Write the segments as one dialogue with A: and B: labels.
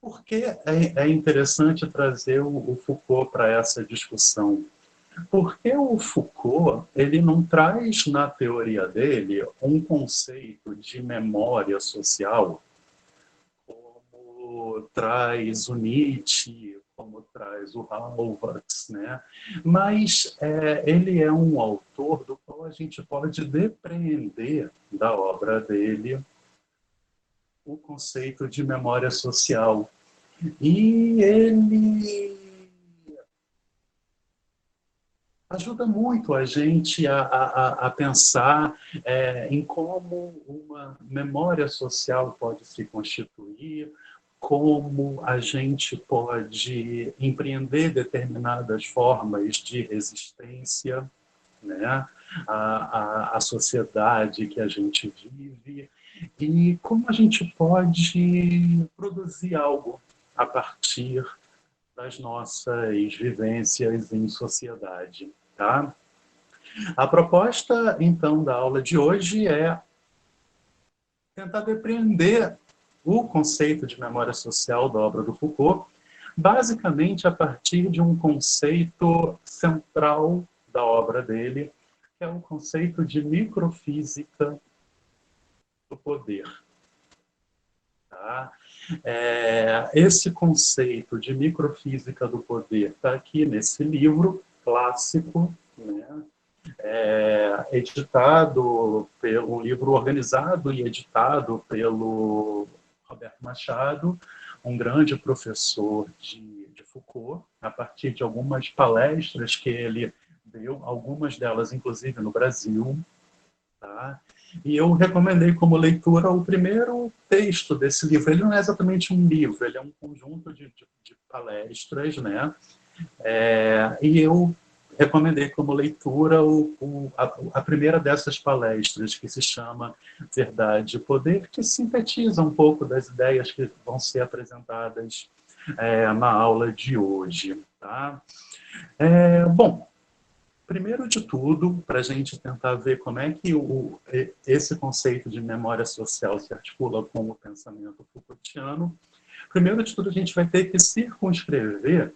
A: Por que é interessante trazer o Foucault para essa discussão? Porque o Foucault, ele não traz na teoria dele um conceito de memória social como traz o Nietzsche, como traz o Hauerwas, né? Mas ele é um autor do qual a gente pode depreender da obra dele o conceito de memória social. E ele ajuda muito a gente a pensar em como uma memória social pode se constituir, como a gente pode empreender determinadas formas de resistência, né, à sociedade que a gente vive, e como a gente pode produzir algo a partir das nossas vivências em sociedade, tá? A proposta, então, da aula de hoje é tentar depreender o conceito de memória social da obra do Foucault, basicamente a partir de um conceito central da obra dele, que é o conceito de microfísica do poder. Tá? Esse conceito de microfísica do poder está aqui nesse livro clássico, né? Editado pelo um livro organizado e editado pelo Roberto Machado, um grande professor de Foucault, a partir de algumas palestras que ele deu, algumas delas inclusive no Brasil, tá? E eu recomendei como leitura o primeiro texto desse livro. Ele não é exatamente um livro, ele é um conjunto de palestras, né? E eu recomendei como leitura a primeira dessas palestras, que se chama Verdade e Poder, que sintetiza um pouco das ideias que vão ser apresentadas na aula de hoje. Tá? Bom, primeiro de tudo, para a gente tentar ver como é que esse conceito de memória social se articula com o pensamento Foucaultiano, primeiro de tudo a gente vai ter que circunscrever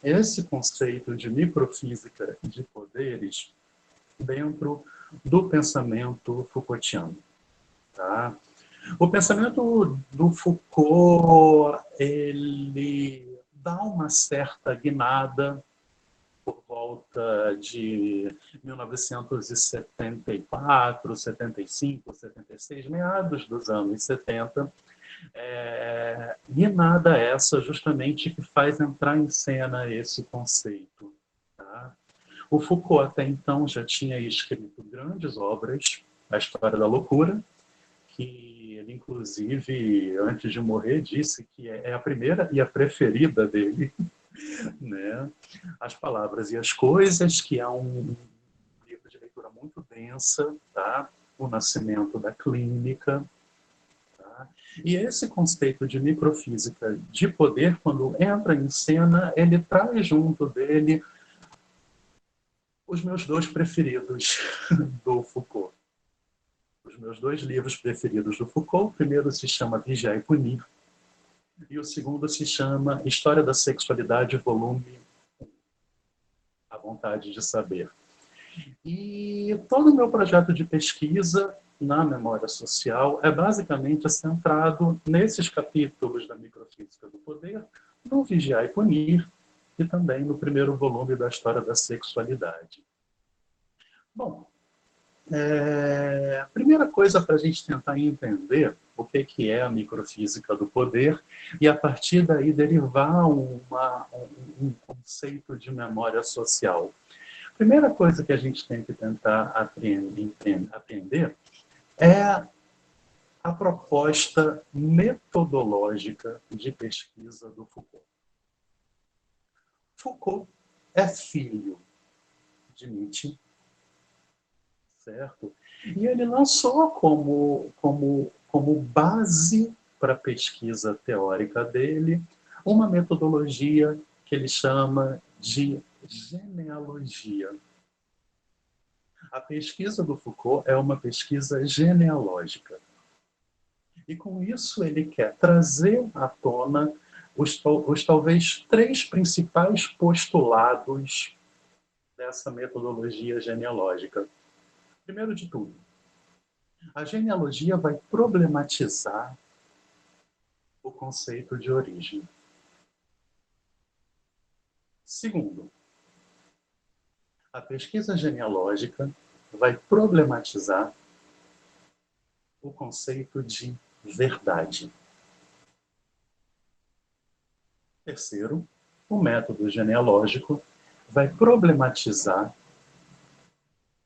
A: esse conceito de microfísica de poderes dentro do pensamento Foucaultiano. Tá? O pensamento do Foucault, ele dá uma certa guinada por volta de 1974, 75, 76, meados dos anos 70, guinada essa justamente que faz entrar em cena esse conceito. Tá? O Foucault até então já tinha escrito grandes obras, A História da Loucura, que ele inclusive antes de morrer disse que é a primeira e a preferida dele, né? As Palavras e as Coisas, que é um livro de leitura muito densa, tá? O Nascimento da Clínica. Tá? E esse conceito de microfísica de poder, quando entra em cena, ele traz junto dele os meus dois preferidos do Foucault. Os meus dois livros preferidos do Foucault, o primeiro se chama Vigiar e Punir, e o segundo se chama História da Sexualidade, volume A Vontade de Saber. E todo o meu projeto de pesquisa na memória social é basicamente centrado nesses capítulos da microfísica do poder, no Vigiar e Punir, e também no primeiro volume da História da Sexualidade. Bom, a primeira coisa para a gente tentar entender o que é a microfísica do poder e, a partir daí, derivar um conceito de memória social. A primeira coisa que a gente tem que tentar aprender é a proposta metodológica de pesquisa do Foucault. Foucault é filho de Nietzsche, certo? E ele lançou como base para a pesquisa teórica dele uma metodologia que ele chama de genealogia. A pesquisa do Foucault é uma pesquisa genealógica. E com isso ele quer trazer à tona os talvez três principais postulados dessa metodologia genealógica. Primeiro de tudo, a genealogia vai problematizar o conceito de origem. Segundo, a pesquisa genealógica vai problematizar o conceito de verdade. Terceiro, o método genealógico vai problematizar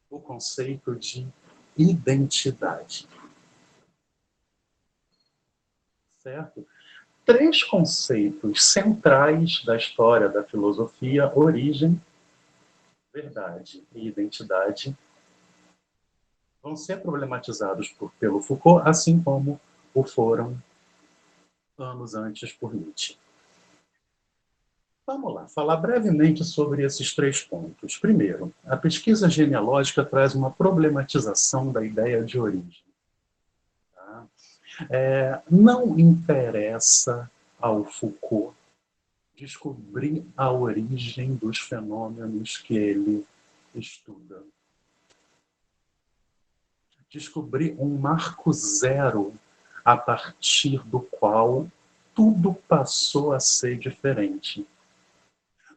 A: o conceito de identidade. Certo? Três conceitos centrais da história da filosofia: origem, verdade e identidade, vão ser problematizados pelo Foucault, assim como o foram anos antes por Nietzsche. Vamos lá, falar brevemente sobre esses três pontos. Primeiro, a pesquisa genealógica traz uma problematização da ideia de origem. Tá? Não interessa ao Foucault descobrir a origem dos fenômenos que ele estuda. Descobrir um marco zero a partir do qual tudo passou a ser diferente.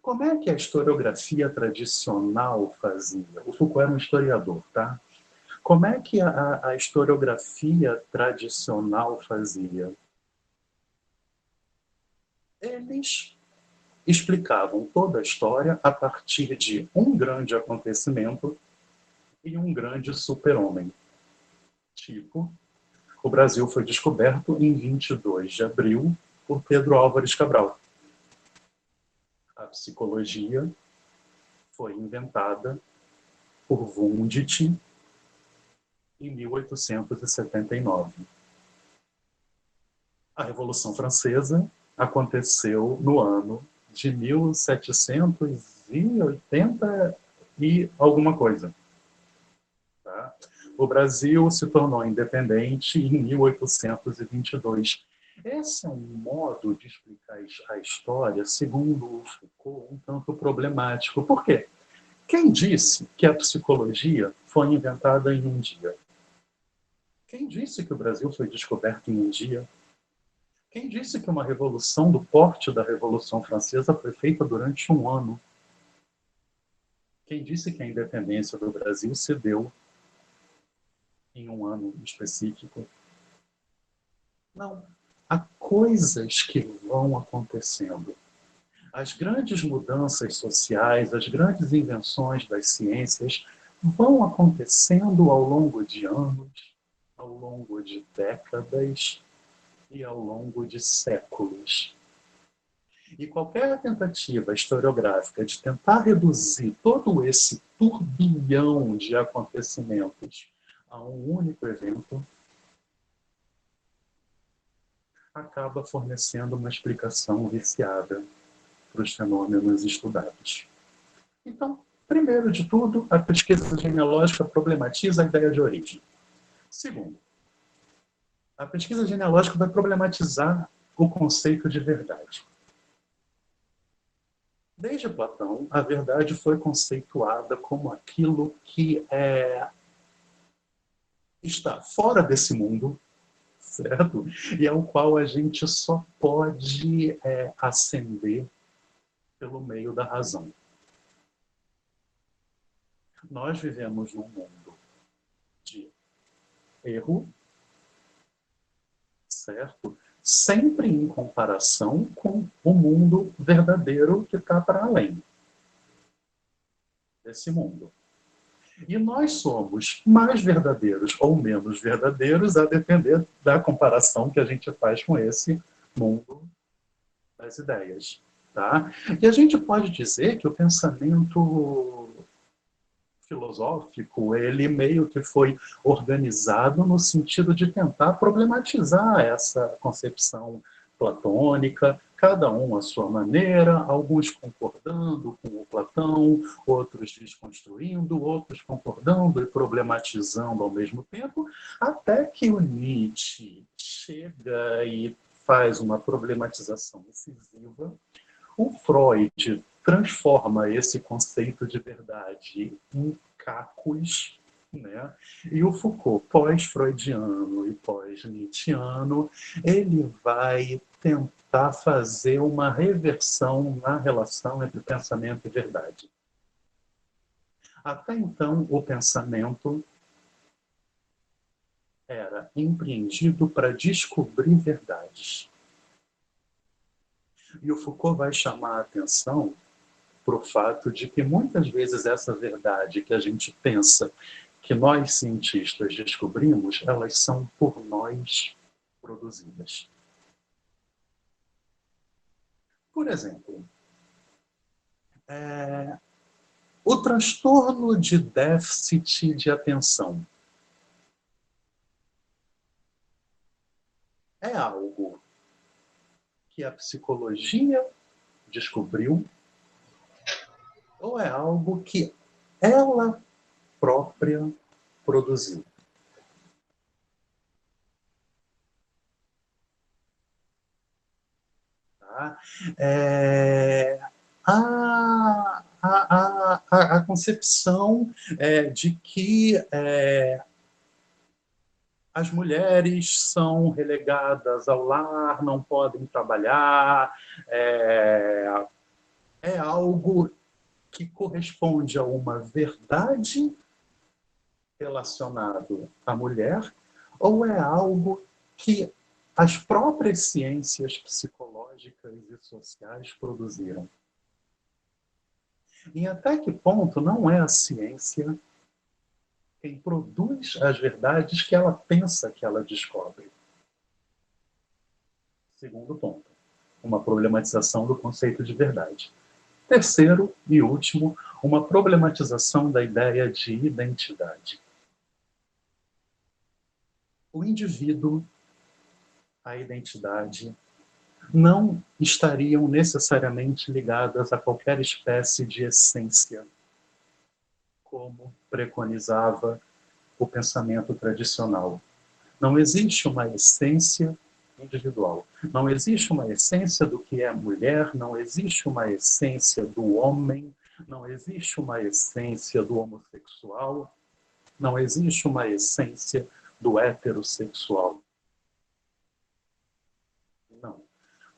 A: Como é que a historiografia tradicional fazia? O Foucault era um historiador, tá? Como é que a historiografia tradicional fazia? Eles explicavam toda a história a partir de um grande acontecimento e um grande super-homem. Tipo, o Brasil foi descoberto em 22 de abril por Pedro Álvares Cabral. A psicologia foi inventada por Wundt em 1879. A Revolução Francesa aconteceu no ano de 1780 e alguma coisa. Tá? O Brasil se tornou independente em 1822. Esse é um modo de explicar a história, segundo o Foucault, um tanto problemático. Por quê? Quem disse que a psicologia foi inventada em um dia? Quem disse que o Brasil foi descoberto em um dia? Quem disse que uma revolução do porte da Revolução Francesa foi feita durante um ano? Quem disse que a independência do Brasil se deu em um ano específico? Não. Há coisas que vão acontecendo. As grandes mudanças sociais, as grandes invenções das ciências vão acontecendo ao longo de anos, ao longo de décadas e ao longo de séculos. E qualquer tentativa historiográfica de tentar reduzir todo esse turbilhão de acontecimentos a um único evento acaba fornecendo uma explicação viciada para os fenômenos estudados. Então, primeiro de tudo, a pesquisa genealógica problematiza a ideia de origem. Segundo, a pesquisa genealógica vai problematizar o conceito de verdade. Desde Platão, a verdade foi conceituada como aquilo que está fora desse mundo, certo? E ao qual a gente só pode ascender pelo meio da razão. Nós vivemos num mundo de erro, certo? Sempre em comparação com o mundo verdadeiro que está para além desse mundo. E nós somos mais verdadeiros ou menos verdadeiros a depender da comparação que a gente faz com esse mundo das ideias. Tá? E a gente pode dizer que o pensamento filosófico, ele meio que foi organizado no sentido de tentar problematizar essa concepção platônica, cada um à sua maneira, alguns concordando com o Platão, outros desconstruindo, outros concordando e problematizando ao mesmo tempo, até que o Nietzsche chega e faz uma problematização incisiva. O Freud transforma esse conceito de verdade em cacos, né? E o Foucault, pós-freudiano e pós-nietzschiano, ele vai tentar fazer uma reversão na relação entre pensamento e verdade. Até então, o pensamento era empreendido para descobrir verdades. E o Foucault vai chamar a atenção para o fato de que muitas vezes essa verdade que a gente pensa que nós cientistas descobrimos, elas são por nós produzidas. Por exemplo, o transtorno de déficit de atenção é algo que a psicologia descobriu ou é algo que ela própria produziu? Tá? A concepção de que as mulheres são relegadas ao lar, não podem trabalhar, é algo que corresponde a uma verdade relacionado à mulher, ou é algo que as próprias ciências psicológicas e sociais produziram? Em até que ponto não é a ciência quem produz as verdades que ela pensa que ela descobre? Segundo ponto, uma problematização do conceito de verdade. Terceiro e último, uma problematização da ideia de identidade. O indivíduo, a identidade, não estariam necessariamente ligadas a qualquer espécie de essência, como preconizava o pensamento tradicional. Não existe uma essência individual. Não existe uma essência do que é mulher, não existe uma essência do homem, não existe uma essência do homossexual, não existe uma essência do heterossexual. Não.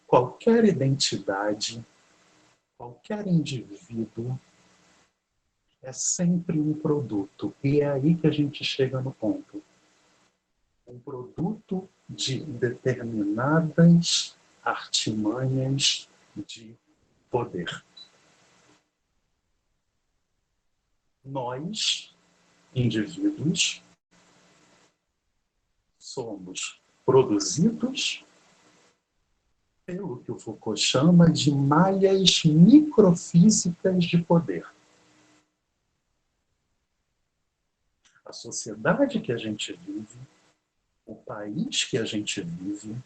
A: Qualquer identidade, qualquer indivíduo é sempre um produto. E é aí que a gente chega no ponto. Um produto de determinadas artimanhas de poder. Nós, indivíduos, somos produzidos pelo que o Foucault chama de malhas microfísicas de poder. A sociedade que a gente vive, o país que a gente vive,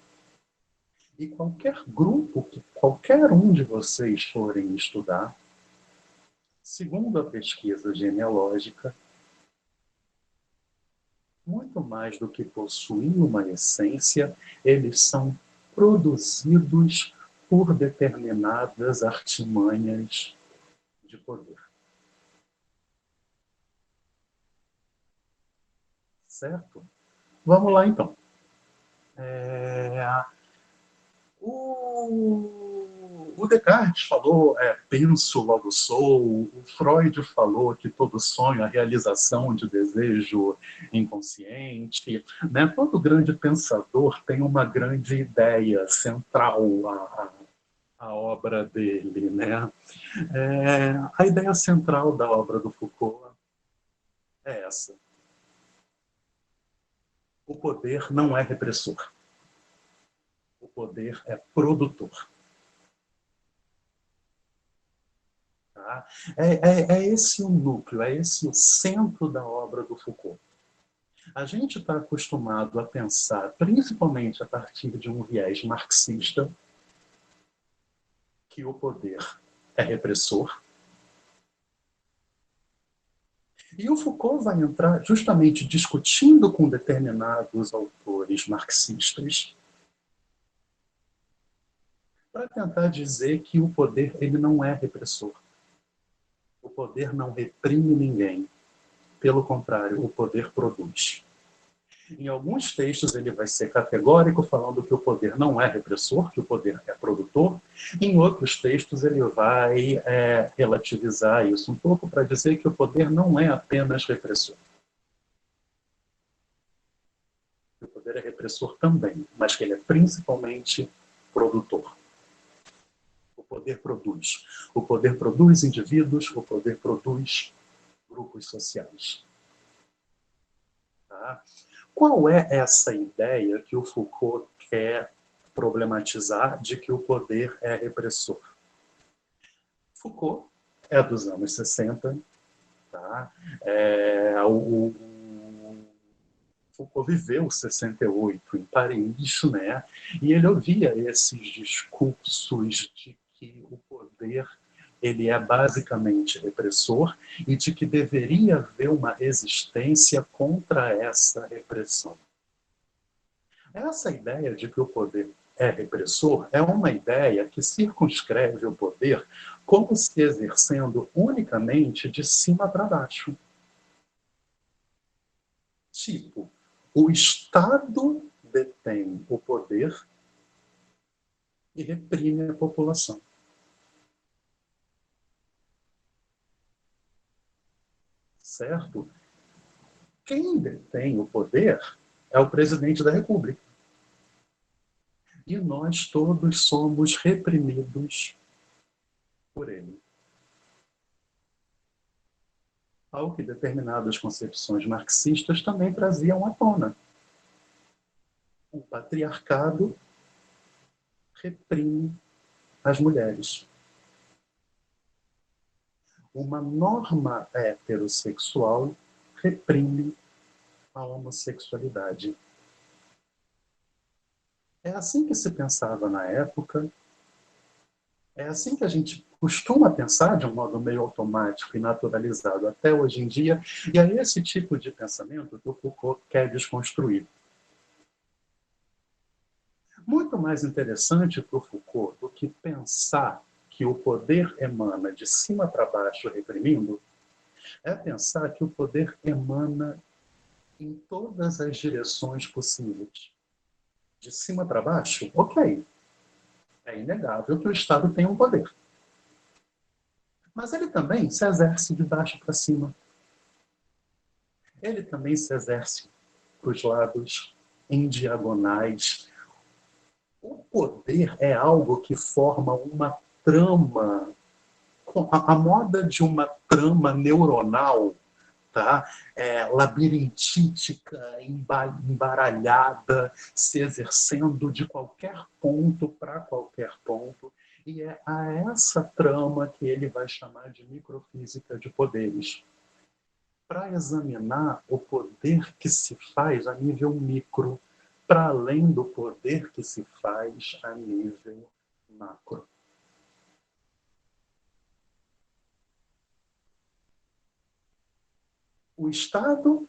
A: e qualquer grupo que qualquer um de vocês forem estudar, segundo a pesquisa genealógica, muito mais do que possuir uma essência, eles são produzidos por determinadas artimanhas de poder. Certo? Vamos lá, então. O Descartes falou, penso, logo sou. O Freud falou que todo sonho é a realização de desejo inconsciente. Né? Todo grande pensador tem uma grande ideia central à obra dele. Né? A ideia central da obra do Foucault é essa. O poder não é repressor. O poder é produtor. Tá? É esse o núcleo, é esse o centro da obra do Foucault. A gente está acostumado a pensar, principalmente a partir de um viés marxista, que o poder é repressor. E o Foucault vai entrar justamente discutindo com determinados autores marxistas para tentar dizer que o poder ele não é repressor. O poder não reprime ninguém. Pelo contrário, o poder produz. Em alguns textos ele vai ser categórico, falando que o poder não é repressor, que o poder é produtor. Em outros textos ele vai relativizar isso um pouco para dizer que o poder não é apenas repressor. O poder é repressor também, mas que ele é principalmente produtor. O poder produz. O poder produz indivíduos, o poder produz grupos sociais. Tá? Qual é essa ideia que o Foucault quer problematizar de que o poder é repressor? Foucault é dos anos 60, tá? Foucault viveu 68 em Paris, né? E ele ouvia esses discursos de que o poder ele é basicamente repressor e de que deveria haver uma resistência contra essa repressão. Essa ideia de que o poder é repressor é uma ideia que circunscreve o poder como se exercendo unicamente de cima para baixo. Tipo, o Estado detém o poder e reprime a população. Certo? Quem detém o poder é o presidente da República. E nós todos somos reprimidos por ele. Algo que determinadas concepções marxistas também traziam à tona. O patriarcado reprime as mulheres. Uma norma heterossexual reprime a homossexualidade. É assim que se pensava na época, é assim que a gente costuma pensar de um modo meio automático e naturalizado até hoje em dia, e é esse tipo de pensamento que o Foucault quer desconstruir. Muito mais interessante para o Foucault do que pensar que o poder emana de cima para baixo reprimindo, é pensar que o poder emana em todas as direções possíveis. De cima para baixo, ok. É inegável que o Estado tem um poder. Mas ele também se exerce de baixo para cima. Ele também se exerce para os lados, em diagonais. O poder é algo que forma uma trama, a moda de uma trama neuronal, tá? Labirintítica, embaralhada, se exercendo de qualquer ponto para qualquer ponto. E é a essa trama que ele vai chamar de microfísica de poderes. Para examinar o poder que se faz a nível micro, para além do poder que se faz a nível macro. O Estado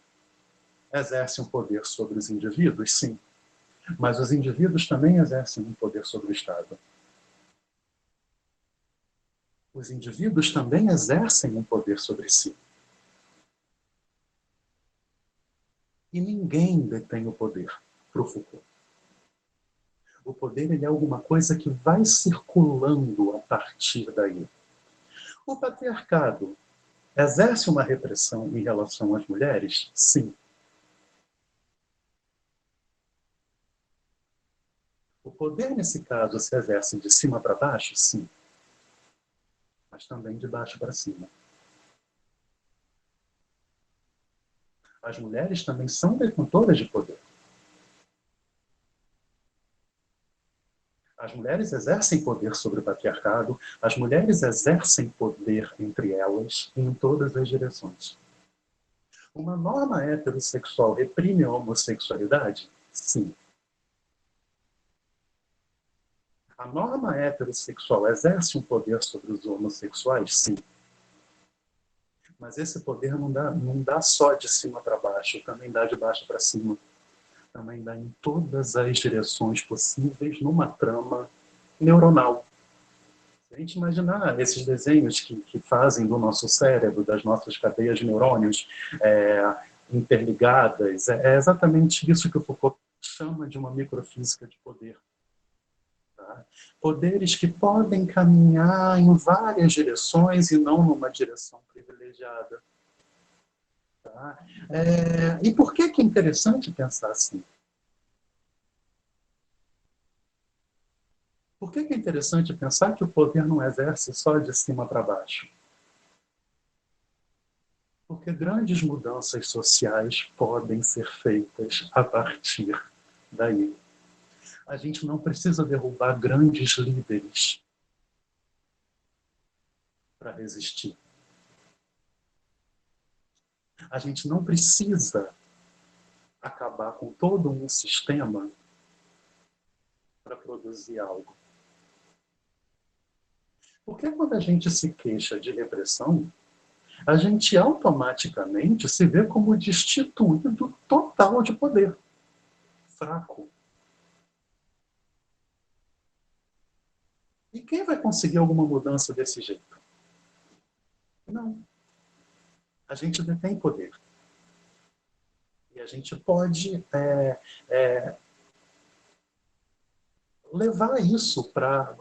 A: exerce um poder sobre os indivíduos, sim. Mas os indivíduos também exercem um poder sobre o Estado. Os indivíduos também exercem um poder sobre si. E ninguém detém o poder para o Foucault. O poder ele é alguma coisa que vai circulando a partir daí. O patriarcado exerce uma repressão em relação às mulheres? Sim. O poder, nesse caso, se exerce de cima para baixo? Sim. Mas também de baixo para cima. As mulheres também são detentoras de poder. As mulheres exercem poder sobre o patriarcado, as mulheres exercem poder entre elas em todas as direções. Uma norma heterossexual reprime a homossexualidade? Sim. A norma heterossexual exerce um poder sobre os homossexuais? Sim. Mas esse poder não dá só de cima para baixo, também dá de baixo para cima. Também dá em todas as direções possíveis numa trama neuronal. Se a gente imaginar esses desenhos que fazem do nosso cérebro, das nossas cadeias de neurônios interligadas, é exatamente isso que o Foucault chama de uma microfísica de poder. Tá? Poderes que podem caminhar em várias direções e não numa direção privilegiada. Tá? E por que é interessante pensar assim? Por que é interessante pensar que o poder não exerce só de cima para baixo? Porque grandes mudanças sociais podem ser feitas a partir daí. A gente não precisa derrubar grandes líderes para resistir. A gente não precisa acabar com todo um sistema para produzir algo. Porque quando a gente se queixa de repressão, a gente automaticamente se vê como destituído total de poder. Fraco. E quem vai conseguir alguma mudança desse jeito? Não. A gente detém poder. E a gente pode levar isso para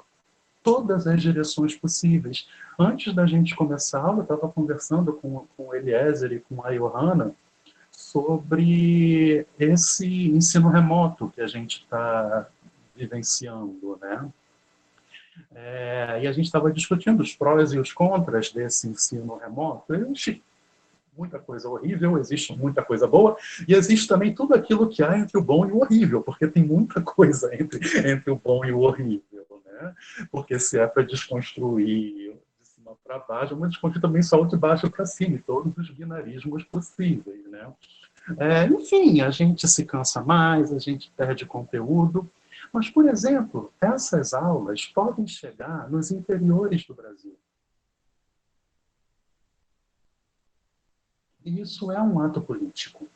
A: todas as direções possíveis. Antes da gente começar a aula, eu estava conversando com o Eliezer e com a Johanna sobre esse ensino remoto que a gente está vivenciando, né? E a gente estava discutindo os prós e os contras desse ensino remoto. Existe muita coisa horrível, existe muita coisa boa, e existe também tudo aquilo que há entre o bom e o horrível, porque tem muita coisa entre o bom e o horrível, né? Porque se é para desconstruir de cima para baixo, vamos desconstruir também só de baixo para cima, e todos os binarismos possíveis, né? Enfim, a gente se cansa mais, a gente perde conteúdo, mas, por exemplo, essas aulas podem chegar nos interiores do Brasil. E isso é um ato político.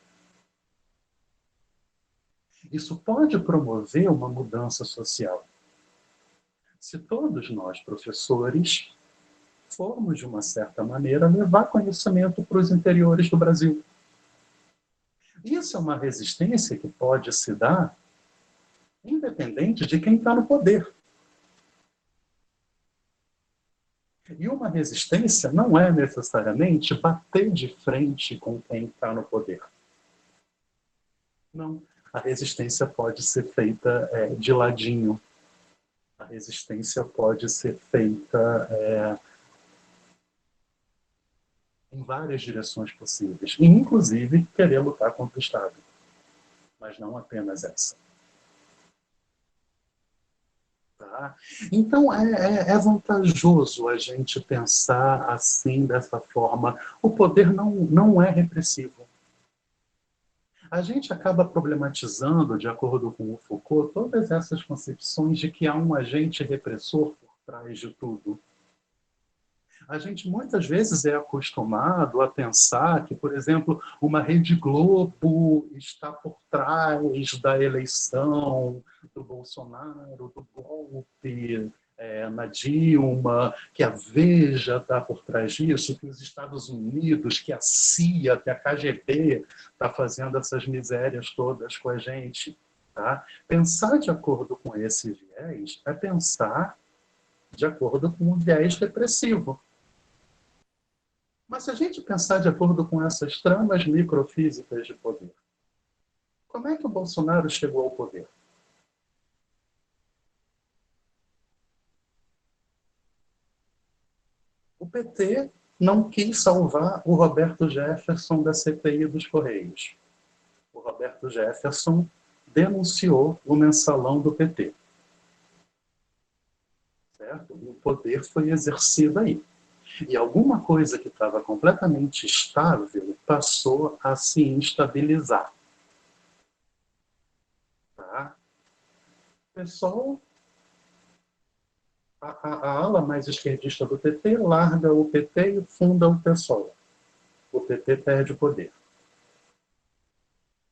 A: Isso pode promover uma mudança social. Se todos nós, professores, formos, de uma certa maneira, levar conhecimento para os interiores do Brasil. Isso é uma resistência que pode se dar independente de quem está no poder. E uma resistência não é necessariamente bater de frente com quem está no poder. Não. A resistência pode ser feita de ladinho. A resistência pode ser feita em várias direções possíveis, e inclusive querer lutar contra o Estado. Mas não apenas essa. Tá? Então, é vantajoso a gente pensar assim, dessa forma. O poder não é repressivo. A gente acaba problematizando, de acordo com o Foucault, todas essas concepções de que há um agente repressor por trás de tudo. A gente muitas vezes é acostumado a pensar que, por exemplo, uma Rede Globo está por trás da eleição do Bolsonaro, do golpe na Dilma, que a Veja está por trás disso, que os Estados Unidos, que a CIA, que a KGB está fazendo essas misérias todas com a gente. Tá? Pensar de acordo com esse viés é pensar de acordo com um viés repressivo. Mas se a gente pensar de acordo com essas tramas microfísicas de poder, como é que o Bolsonaro chegou ao poder? O PT não quis salvar o Roberto Jefferson da CPI dos Correios. O Roberto Jefferson denunciou o mensalão do PT. Certo? E o poder foi exercido aí. E alguma coisa que estava completamente estável passou a se instabilizar. Tá? O pessoal, a ala mais esquerdista do PT larga o PT e funda o PSOL. O PT perde o poder.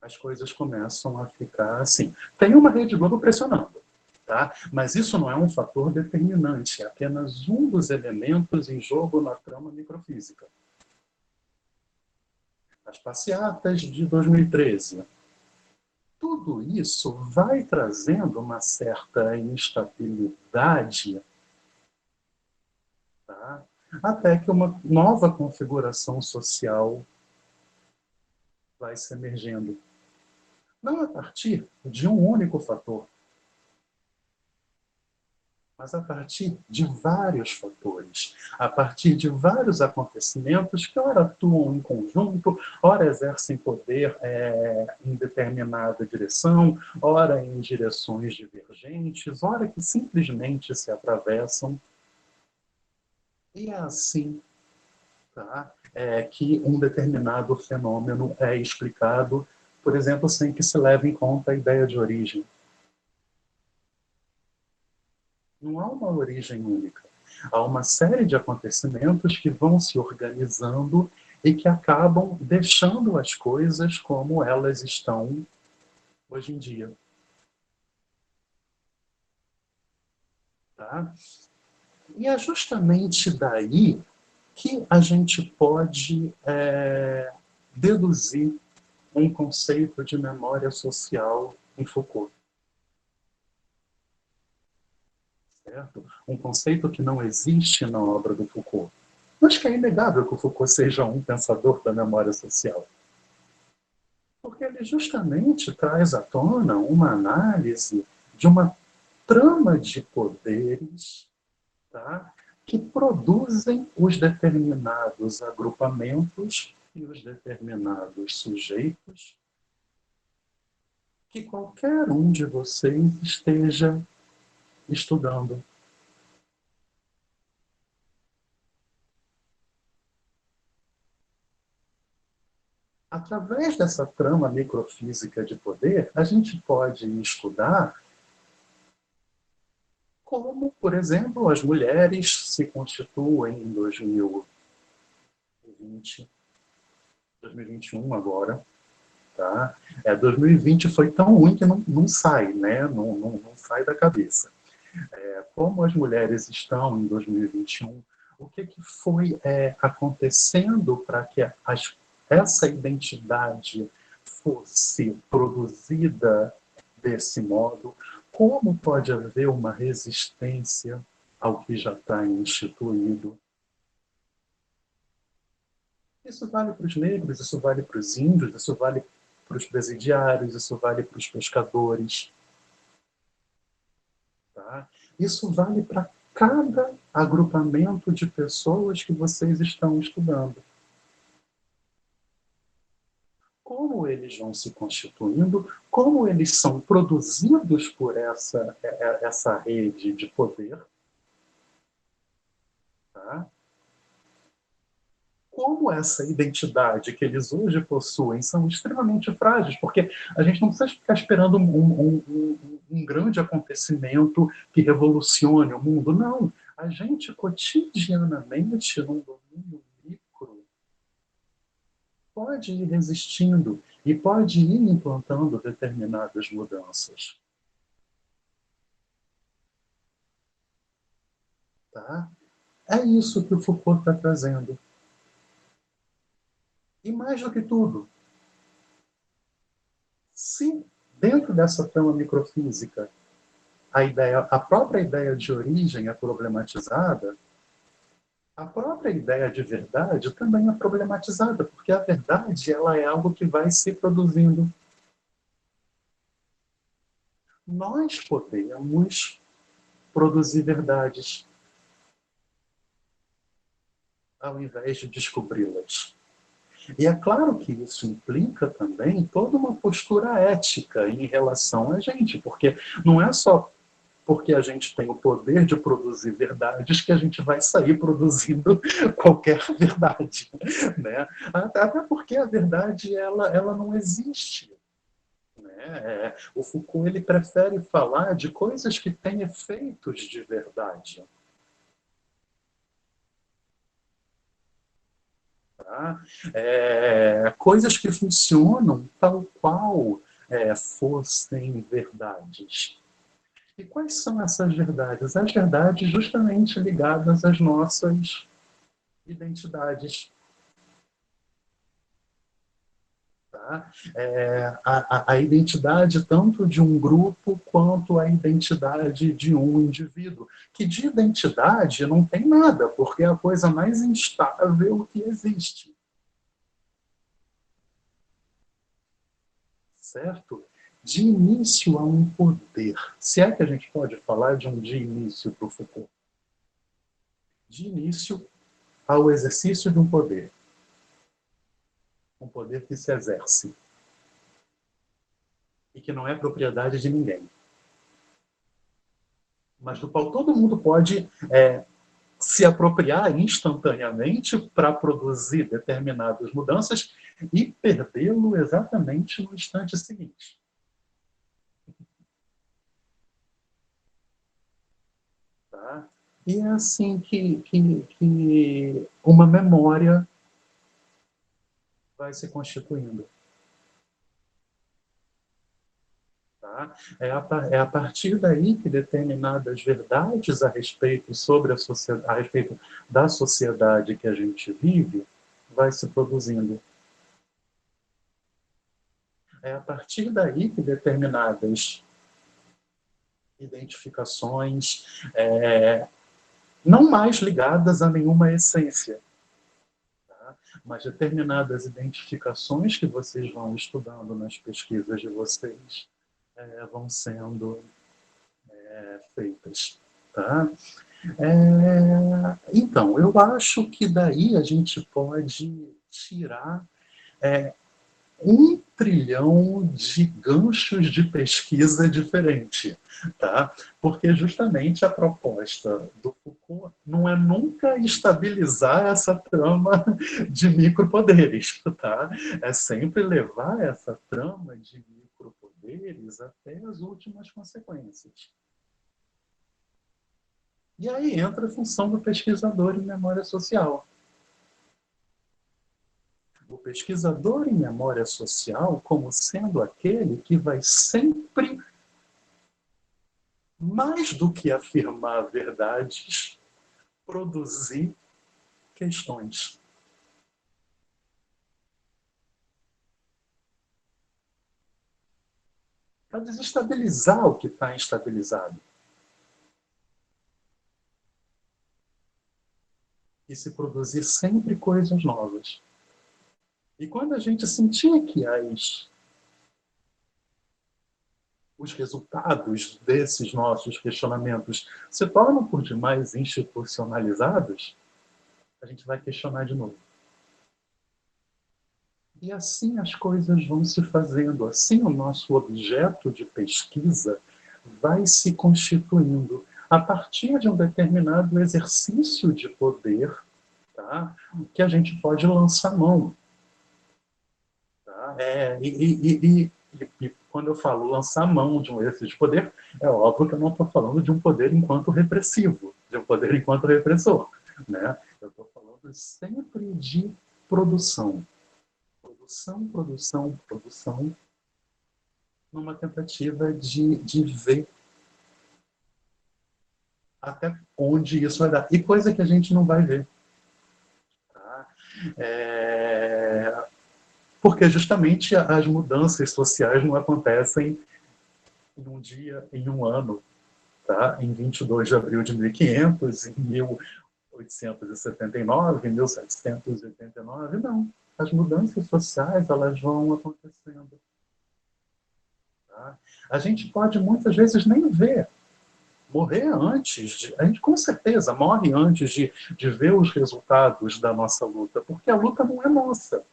A: As coisas começam a ficar assim. Tem uma Rede Globo pressionando. Tá? Mas isso não é um fator determinante, é apenas um dos elementos em jogo na trama microfísica. As passeatas de 2013. Tudo isso vai trazendo uma certa instabilidade, tá? Até que uma nova configuração social vai se emergendo. Não a partir de um único fator, mas a partir de vários fatores, a partir de vários acontecimentos que ora atuam em conjunto, ora exercem poder em determinada direção, ora em direções divergentes, ora que simplesmente se atravessam. E é assim, tá? Que um determinado fenômeno é explicado, por exemplo, sem que se leve em conta a ideia de origem. Não há uma origem única. Há uma série de acontecimentos que vão se organizando e que acabam deixando as coisas como elas estão hoje em dia. Tá? E é justamente daí que a gente pode deduzir um conceito de memória social em Foucault. Certo? Um conceito que não existe na obra do Foucault. Mas que é inegável que o Foucault seja um pensador da memória social. Porque ele justamente traz à tona uma análise de uma trama de poderes, tá? Que produzem os determinados agrupamentos e os determinados sujeitos que qualquer um de vocês esteja estudando. Através dessa trama microfísica de poder, a gente pode estudar como, por exemplo, as mulheres se constituem em 2020, 2021 agora. Tá? 2020 foi tão ruim que não sai, né? Não sai da cabeça. Como as mulheres estão em 2021, o que foi acontecendo para que essa identidade fosse produzida desse modo? Como pode haver uma resistência ao que já está instituído? Isso vale para os negros, isso vale para os índios, isso vale para os presidiários, isso vale para os pescadores. Tá? Isso vale para cada agrupamento de pessoas que vocês estão estudando. Como eles vão se constituindo, como eles são produzidos por essa rede de poder, tá? Como essa identidade que eles hoje possuem são extremamente frágeis, porque a gente não precisa ficar esperando um grande acontecimento que revolucione o mundo, não. A gente cotidianamente, num domínio micro, pode ir resistindo e pode ir implantando determinadas mudanças. Tá? É isso que o Foucault está trazendo. E mais do que tudo, se dentro dessa trama microfísica a própria ideia de origem é problematizada, a própria ideia de verdade também é problematizada, porque a verdade ela é algo que vai se produzindo. Nós podemos produzir verdades ao invés de descobri-las. E é claro que isso implica também toda uma postura ética em relação a gente, porque não é só porque a gente tem o poder de produzir verdades que a gente vai sair produzindo qualquer verdade, né? Até porque a verdade ela não existe. Né? O Foucault ele prefere falar de coisas que têm efeitos de verdade. Tá? Coisas que funcionam tal qual fossem verdades. E quais são essas verdades? As verdades justamente ligadas às nossas identidades. Tá? A identidade tanto de um grupo quanto a identidade de um indivíduo. Que de identidade não tem nada, porque é a coisa mais instável que existe. Certo? De início a um poder. Se é que a gente pode falar de um de início para o Foucault. De início ao exercício de um poder. Um poder que se exerce. E que não é propriedade de ninguém. Mas do qual todo mundo pode se apropriar instantaneamente para produzir determinadas mudanças e perdê-lo exatamente no instante seguinte. Tá? E é assim que uma memória vai se constituindo. Tá? É a partir daí que determinadas verdades a respeito, sobre a respeito da sociedade que a gente vive vai se produzindo. É a partir daí que determinadas identificações, não mais ligadas a nenhuma essência, tá? Mas determinadas identificações que vocês vão estudando nas pesquisas de vocês vão sendo feitas. Tá? Então, eu acho que daí a gente pode tirar 1 trilhão de ganchos de pesquisa diferente, tá? Porque justamente a proposta do Foucault não é nunca estabilizar essa trama de micropoderes, tá? É sempre levar essa trama de micropoderes até as últimas consequências. E aí entra a função do pesquisador em memória social. O pesquisador em memória social como sendo aquele que vai sempre, mais do que afirmar verdades, produzir questões. Para desestabilizar o que está instabilizado. E se produzir sempre coisas novas. E quando a gente sentir que os resultados desses nossos questionamentos se tornam por demais institucionalizados, a gente vai questionar de novo. E assim as coisas vão se fazendo, assim o nosso objeto de pesquisa vai se constituindo a partir de um determinado exercício de poder, tá? Que a gente pode lançar mão. Tá? E quando eu falo lançar mão de um exercício de poder, é óbvio que eu não estou falando de um poder enquanto repressivo, de um poder enquanto repressor. Né? Eu estou falando sempre de produção. Produção, numa tentativa de ver até onde isso vai dar. E coisa que a gente não vai ver. Tá? Porque justamente as mudanças sociais não acontecem em um dia, em um ano, tá? Em 22 de abril de 1500, em 1879, em 1789, não. As mudanças sociais, elas vão acontecendo. Tá? A gente pode, muitas vezes, nem ver. Morrer antes, a gente com certeza morre antes de ver os resultados da nossa luta, porque a luta não é nossa.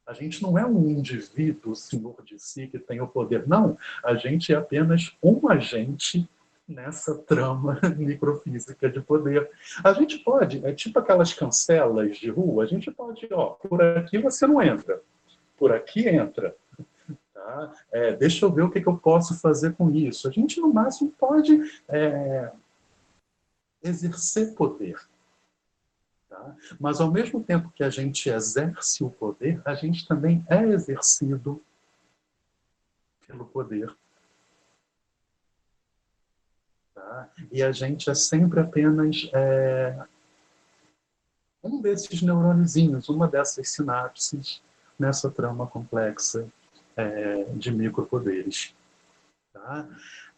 A: A gente não é um indivíduo, senhor de si, que tem o poder. Não, a gente é apenas um agente nessa trama microfísica de poder. A gente pode, é tipo aquelas cancelas de rua, a gente pode, por aqui você não entra, por aqui entra. Tá? Deixa eu ver o que eu posso fazer com isso. A gente, no máximo, pode exercer poder. Tá? Mas, ao mesmo tempo que a gente exerce o poder, a gente também é exercido pelo poder. tá? E a gente é sempre apenas um desses neurôniozinhos, uma dessas sinapses nessa trama complexa de micropoderes. Tá?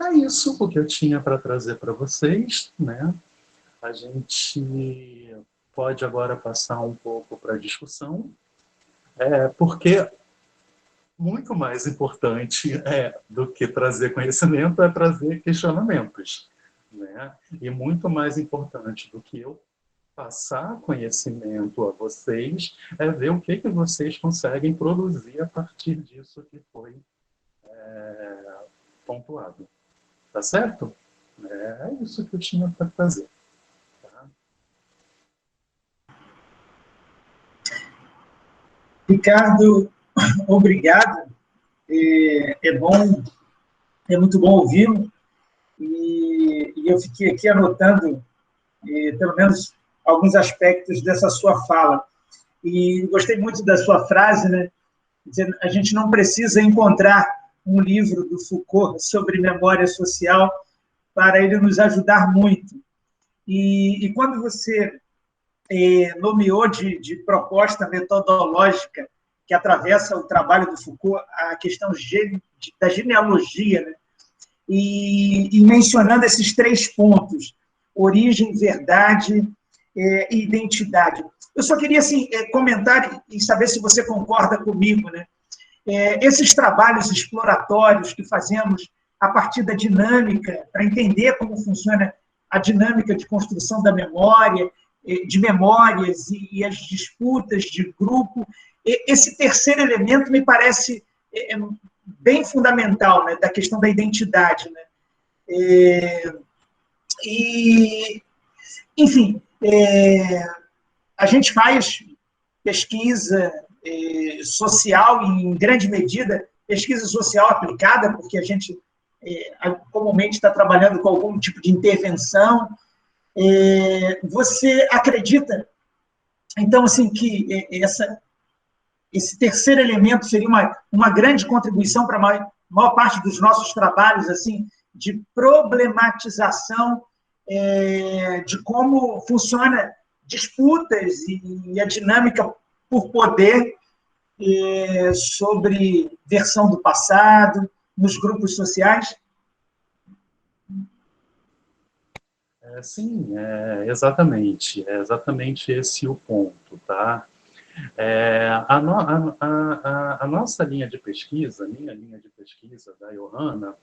A: É isso o que eu tinha para trazer para vocês, né? A gente pode agora passar um pouco para a discussão, porque muito mais importante do que trazer conhecimento é trazer questionamentos, né? E muito mais importante do que eu passar conhecimento a vocês é ver o que vocês conseguem produzir a partir disso que foi pontuado. Tá certo? É isso que eu tinha para fazer. Tá?
B: Ricardo, obrigado. É bom, é muito bom ouvi-lo. E eu fiquei aqui anotando, pelo menos, alguns aspectos dessa sua fala. E gostei muito da sua frase, né? Dizendo, a gente não precisa encontrar um livro do Foucault sobre memória social para ele nos ajudar muito. E quando você nomeou de proposta metodológica que atravessa o trabalho do Foucault, a questão da genealogia, né? E mencionando esses 3 pontos, origem, verdade e identidade. Eu só queria assim, comentar e saber se você concorda comigo, né? Esses trabalhos exploratórios que fazemos a partir da dinâmica, para entender como funciona a dinâmica de construção da memória, de memórias e as disputas de grupo, esse terceiro elemento me parece bem fundamental, né, da questão da identidade. Né? Enfim, a gente faz pesquisa social, em grande medida, pesquisa social aplicada, porque a gente comumente está trabalhando com algum tipo de intervenção. Você acredita, então, assim, que esse terceiro elemento seria uma grande contribuição para a maior parte dos nossos trabalhos, assim, de problematização de como funciona disputas e a dinâmica por poder sobre versão do passado, nos grupos sociais?
A: Sim, exatamente. É exatamente esse o ponto, tá? A nossa linha de pesquisa, minha linha de pesquisa da Johanna,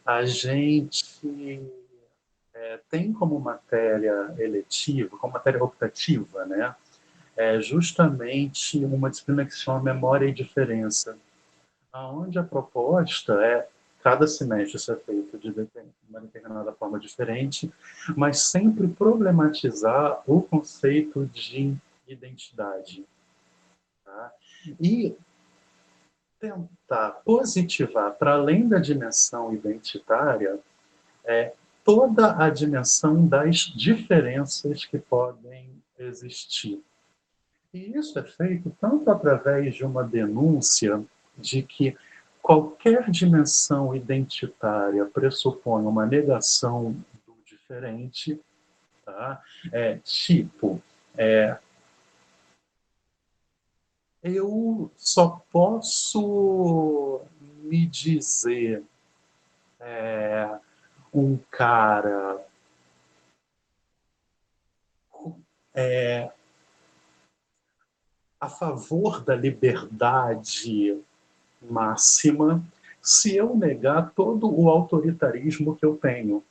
A: a gente tem como matéria eletiva, como matéria optativa, né? Justamente uma disciplina que se chama Memória e Diferença, onde a proposta é cada semestre ser feito de uma determinada forma diferente, mas sempre problematizar o conceito de identidade. Tá? E tentar positivar, para além da dimensão identitária, toda a dimensão das diferenças que podem existir. E isso é feito tanto através de uma denúncia de que qualquer dimensão identitária pressupõe uma negação do diferente, tá? Tipo, eu só posso me dizer um cara a favor da liberdade máxima se eu negar todo o autoritarismo que eu tenho.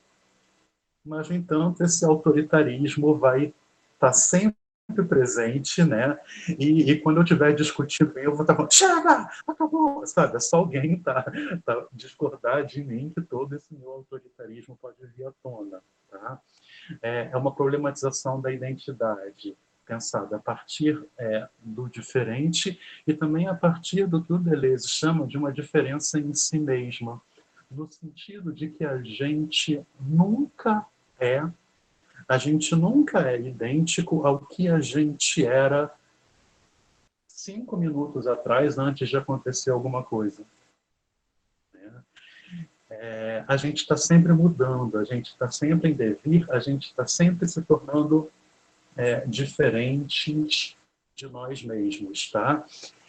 A: Mas, no entanto, esse autoritarismo vai estar sempre presente, né? E quando eu estiver discutindo, eu vou estar falando, chega, acabou, sabe? É só alguém tá discordar de mim que todo esse meu autoritarismo pode vir à tona, tá? É uma problematização da identidade pensada a partir do diferente e também a partir do que o Deleuze chama de uma diferença em si mesma, no sentido de que a gente nunca é idêntico ao que a gente era 5 minutos atrás, antes de acontecer alguma coisa. a gente está sempre mudando, a gente está sempre em devir, a gente está sempre se tornando diferentes de nós mesmos, tá?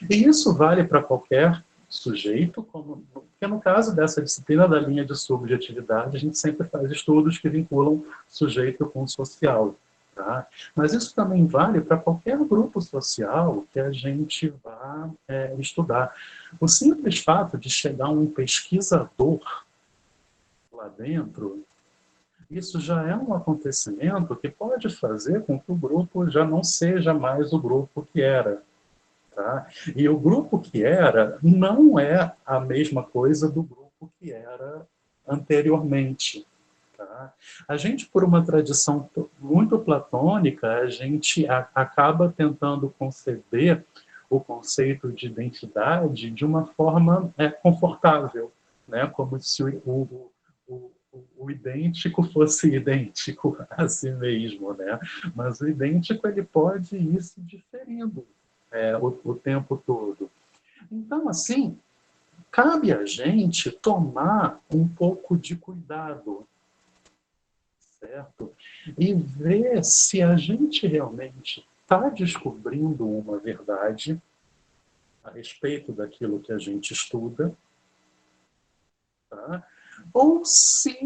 A: E isso vale para qualquer sujeito, porque no caso dessa disciplina da linha de subjetividade, a gente sempre faz estudos que vinculam sujeito com social, tá? Mas isso também vale para qualquer grupo social que a gente vá estudar. O simples fato de chegar um pesquisador lá dentro, isso já é um acontecimento que pode fazer com que o grupo já não seja mais o grupo que era. Tá? E o grupo que era não é a mesma coisa do grupo que era anteriormente. Tá? A gente, por uma tradição muito platônica, a gente acaba tentando conceber o conceito de identidade de uma forma confortável, né? Como se o idêntico fosse idêntico a si mesmo, né? Mas o idêntico ele pode ir se diferindo o tempo todo. Então, assim, cabe a gente tomar um pouco de cuidado, certo? E ver se a gente realmente está descobrindo uma verdade a respeito daquilo que a gente estuda, tá? Ou se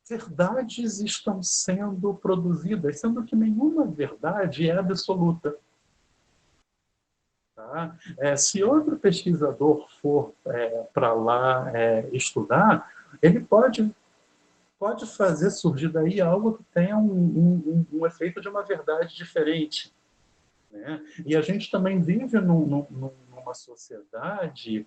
A: verdades estão sendo produzidas, sendo que nenhuma verdade é absoluta. Tá? Se outro pesquisador for para lá estudar, ele pode fazer surgir daí algo que tenha um efeito de uma verdade diferente. Né? E a gente também vive numa sociedade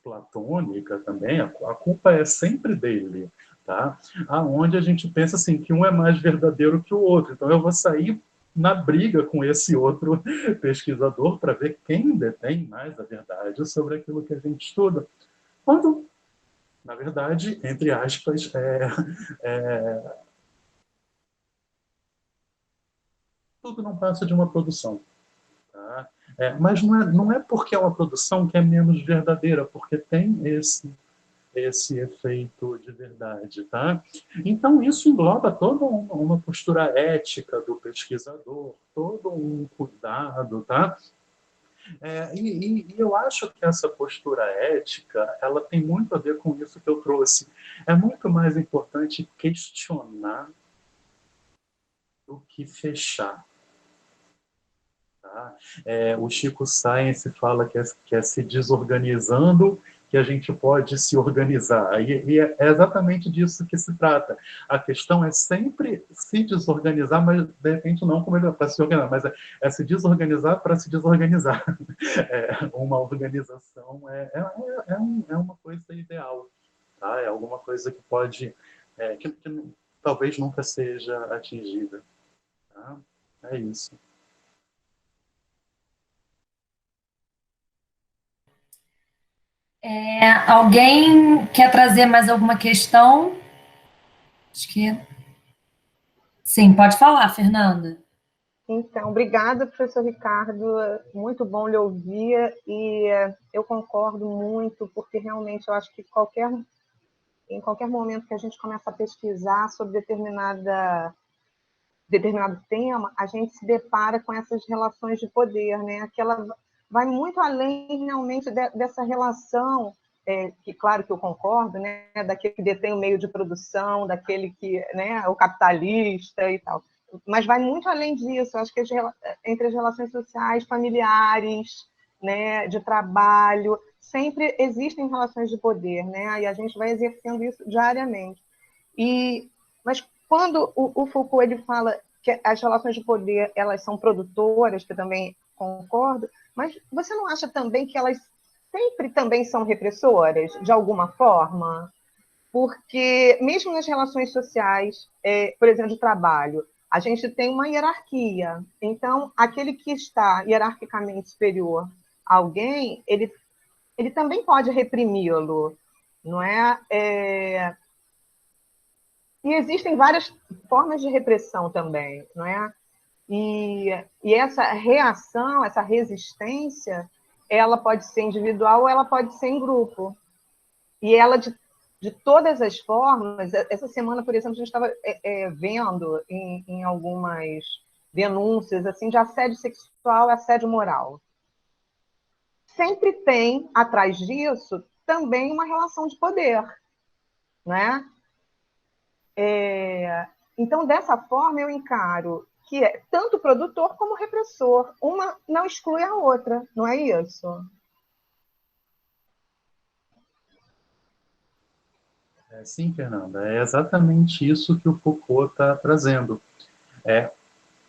A: platônica também, a culpa é sempre dele, tá? Aonde a gente pensa assim, que um é mais verdadeiro que o outro, então eu vou sair na briga com esse outro pesquisador para ver quem detém mais a verdade sobre aquilo que a gente estuda. Quando, na verdade, entre aspas, tudo não passa de uma produção. Tá? Mas não é porque é uma produção que é menos verdadeira, porque tem esse efeito de verdade, tá? Então, isso engloba toda uma postura ética do pesquisador, todo um cuidado, tá? E eu acho que essa postura ética, ela tem muito a ver com isso que eu trouxe. É muito mais importante questionar do que fechar. Tá? O Chico Science fala que é se desorganizando que a gente pode se organizar. E é exatamente disso que se trata. A questão é sempre se desorganizar, mas de repente não como para se organizar, mas se desorganizar para se desorganizar. Uma organização é uma coisa ideal. Tá? É alguma coisa que pode, que talvez nunca seja atingida. Tá? É isso.
C: Alguém quer trazer mais alguma questão? Acho que sim, pode falar, Fernanda.
D: Então, obrigada, professor Ricardo, muito bom lhe ouvir, e eu concordo muito, porque realmente eu acho que em qualquer momento que a gente começa a pesquisar sobre determinado tema, a gente se depara com essas relações de poder, né? Que ela vai muito além realmente dessa relação, que claro que eu concordo, né? Daquele que detém o meio de produção, daquele que, né, é o capitalista e tal. Mas vai muito além disso. Eu acho que entre as relações sociais, familiares, né, de trabalho, sempre existem relações de poder, né? E a gente vai exercendo isso diariamente. Mas quando o Foucault ele fala que as relações de poder elas são produtoras, que eu também concordo, mas você não acha também que elas sempre também são repressoras, de alguma forma? Porque mesmo nas relações sociais, por exemplo, de trabalho, a gente tem uma hierarquia. Então, aquele que está hierarquicamente superior a alguém, ele também pode reprimi-lo, não é? E existem várias formas de repressão também, não é? E essa reação, essa resistência, ela pode ser individual ou ela pode ser em grupo. E ela, de todas as formas, essa semana, por exemplo, a gente estava vendo em algumas denúncias assim, de assédio sexual e assédio moral. Sempre tem, atrás disso, também uma relação de poder, né? Então, dessa forma, eu encaro que é tanto produtor como repressor. Uma não exclui a outra, não é isso?
A: Sim, Fernanda, é exatamente isso que o Foucault está trazendo.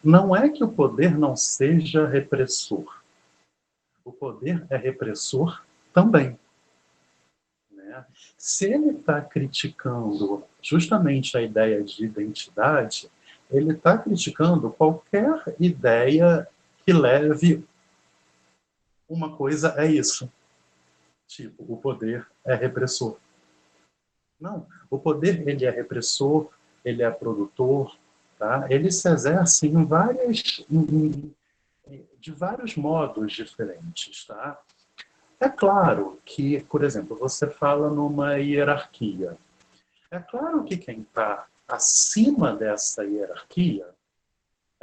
A: Não é que o poder não seja repressor. O poder é repressor também. Né? Se ele está criticando justamente a ideia de identidade, ele está criticando qualquer ideia que leve uma coisa é isso. Tipo, o poder é repressor. Não, o poder ele é repressor, ele é produtor, tá? Ele se exerce de vários modos diferentes, tá? É claro que, por exemplo, você fala numa hierarquia. É claro que quem está acima dessa hierarquia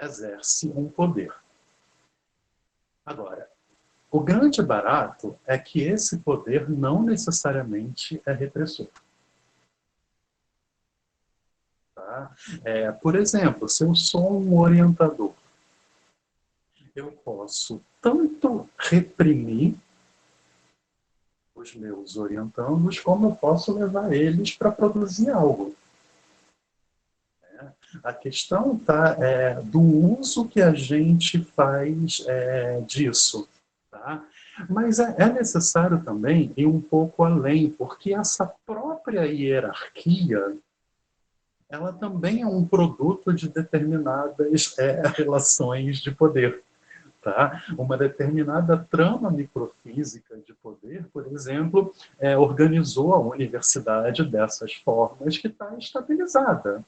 A: exerce um poder. Agora, o grande barato é que esse poder não necessariamente é repressor. Tá? Por exemplo, se eu sou um orientador, eu posso tanto reprimir os meus orientandos, como eu posso levar eles para produzir algo. A questão tá, do uso que a gente faz disso. Tá? Mas é necessário também ir um pouco além, porque essa própria hierarquia ela também é um produto de determinadas relações de poder. Tá? Uma determinada trama microfísica de poder, por exemplo, organizou a universidade dessas formas que está estabilizada.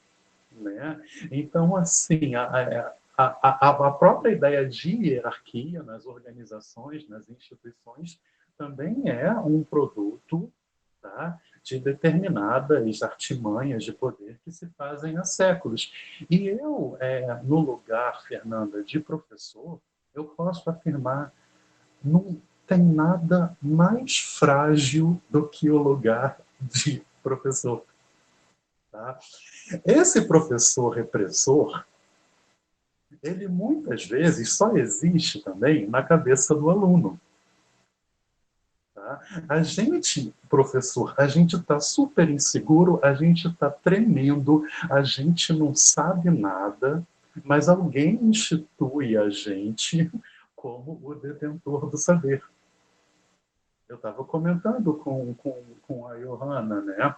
A: Né? Então, assim, a própria ideia de hierarquia nas organizações, nas instituições, também é um produto, tá, de determinadas artimanhas de poder que se fazem há séculos. E eu, no lugar, Fernanda, de professor, eu posso afirmar, não tem nada mais frágil do que o lugar de professor. Tá? Esse professor repressor, ele muitas vezes só existe também na cabeça do aluno. Tá? A gente, professor, a gente está super inseguro, a gente está tremendo, a gente não sabe nada, mas alguém institui a gente como o detentor do saber. Eu estava comentando com a Johanna, né?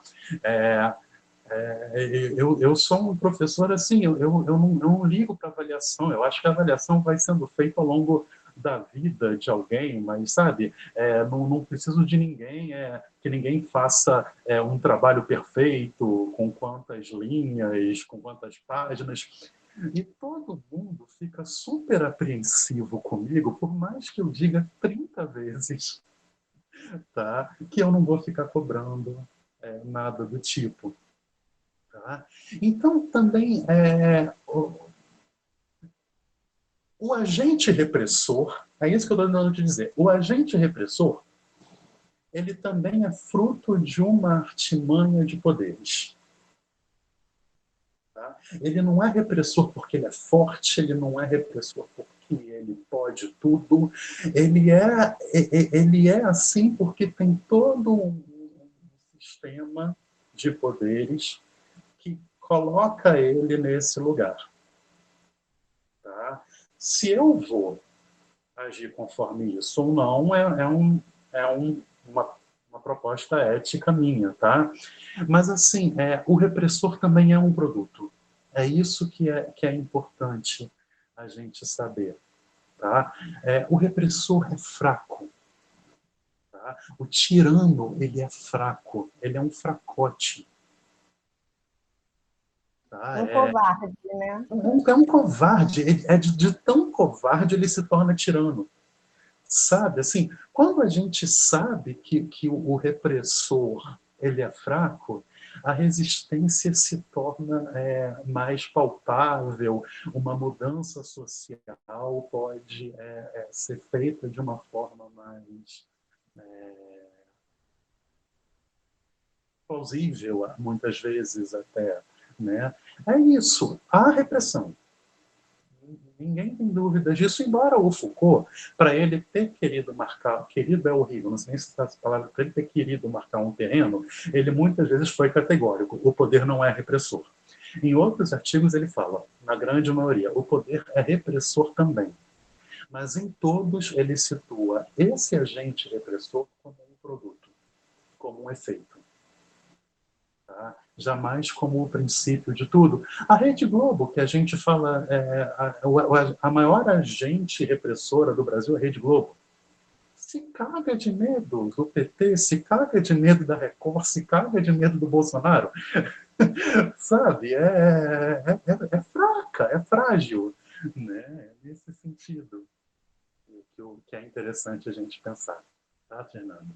A: Eu sou um professor assim, eu não ligo para avaliação, eu acho que a avaliação vai sendo feita ao longo da vida de alguém, mas, sabe, não preciso de ninguém, que ninguém faça um trabalho perfeito, com quantas linhas, com quantas páginas. E todo mundo fica super apreensivo comigo, por mais que eu diga 30 vezes, tá? Que eu não vou ficar cobrando nada do tipo. Tá? Então, também, o agente repressor, é isso que eu estou tentando te dizer, o agente repressor, ele também é fruto de uma artimanha de poderes. Tá? Ele não é repressor porque ele é forte, ele não é repressor porque ele pode tudo, ele é assim porque tem todo um sistema de poderes que coloca ele nesse lugar. Tá? Se eu vou agir conforme isso ou não, uma proposta ética minha, tá? Mas, assim, o repressor também é um produto. É isso que é importante a gente saber, tá? O repressor é fraco. Tá? O tirano, ele é fraco. Ele é um fracote. Tá?
D: Um covarde, né?
A: É um covarde. De tão covarde ele se torna tirano. Sabe, assim, quando a gente sabe que o repressor ele é fraco, a resistência se torna mais palpável, uma mudança social pode ser feita de uma forma mais plausível, muitas vezes até. Né? É isso, há repressão. Ninguém tem dúvida disso, embora o Foucault, para ele ter querido marcar, querido é horrível, não sei nem se essa palavra, para ele ter querido marcar um terreno, ele muitas vezes foi categórico, o poder não é repressor. Em outros artigos ele fala, na grande maioria, o poder é repressor também. Mas em todos ele situa esse agente repressor como um produto, como um efeito. Tá? Jamais como o princípio de tudo. A Rede Globo, que a gente fala, a maior agente repressora do Brasil é a Rede Globo. Se caga de medo do PT, se caga de medo da Record, se caga de medo do Bolsonaro. Sabe? É fraca, é frágil. Né? Nesse sentido que é interessante a gente pensar. Tá, Fernando?